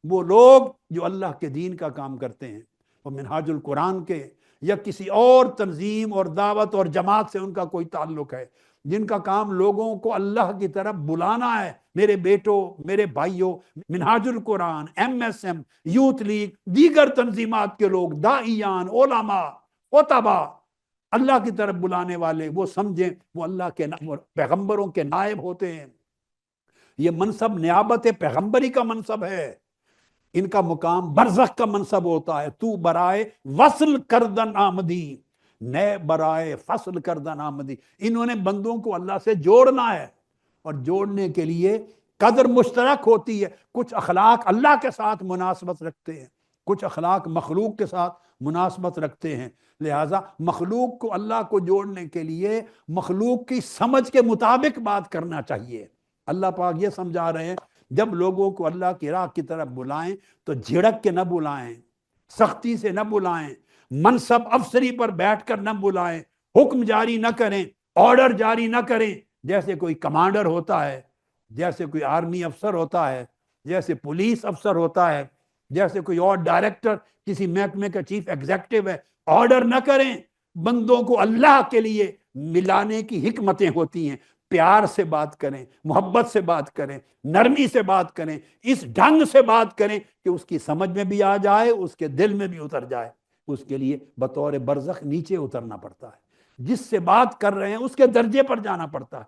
وہ لوگ جو اللہ کے دین کا کام کرتے ہیں، وہ منہاج القرآن کے یا کسی اور تنظیم اور دعوت اور جماعت سے ان کا کوئی تعلق ہے، جن کا کام لوگوں کو اللہ کی طرف بلانا ہے، میرے بیٹوں، میرے بھائیوں، منہاج القرآن، MSM، یوتھ لیگ، دیگر تنظیمات کے لوگ، داعیان، علماء، خطبہ، اللہ کی طرف بلانے والے، وہ سمجھیں وہ اللہ کے پیغمبروں کے نائب ہوتے ہیں۔ یہ منصب نیابت پیغمبری کا منصب ہے، ان کا مقام برزخ کا منصب ہوتا ہے۔ تو برائے وصل کردن آمدی، نئے برائے فصل کردن آمدی، انہوں نے بندوں کو اللہ سے جوڑنا ہے، اور جوڑنے کے لیے قدر مشترک ہوتی ہے۔ کچھ اخلاق اللہ کے ساتھ مناسبت رکھتے ہیں، کچھ اخلاق مخلوق کے ساتھ مناسبت رکھتے ہیں، لہٰذا مخلوق کو اللہ کو جوڑنے کے لیے مخلوق کی سمجھ کے مطابق بات کرنا چاہیے۔ اللہ پاک یہ سمجھا رہے ہیں جب لوگوں کو اللہ کی راہ کی طرف بلائیں تو جھڑک کے نہ بلائیں، سختی سے نہ بلائیں، منصب افسری پر بیٹھ کر نہ بلائیں، حکم جاری نہ کریں، آرڈر جاری نہ کریں جیسے کوئی کمانڈر ہوتا ہے، جیسے کوئی آرمی افسر ہوتا ہے، جیسے پولیس افسر ہوتا ہے، جیسے کوئی اور ڈائریکٹر کسی محکمے کا چیف ایگزیکٹو ہے۔ آرڈر نہ کریں، بندوں کو اللہ کے لیے ملانے کی حکمتیں ہوتی ہیں۔ پیار سے بات کریں، محبت سے بات کریں، نرمی سے بات کریں، اس ڈھنگ سے بات کریں کہ اس کی سمجھ میں بھی آ جائے، اس کے دل میں بھی اتر جائے۔ اس کے لیے بطور برزخ نیچے اترنا پڑتا ہے، جس سے بات کر رہے ہیں اس کے درجے پر جانا پڑتا ہے۔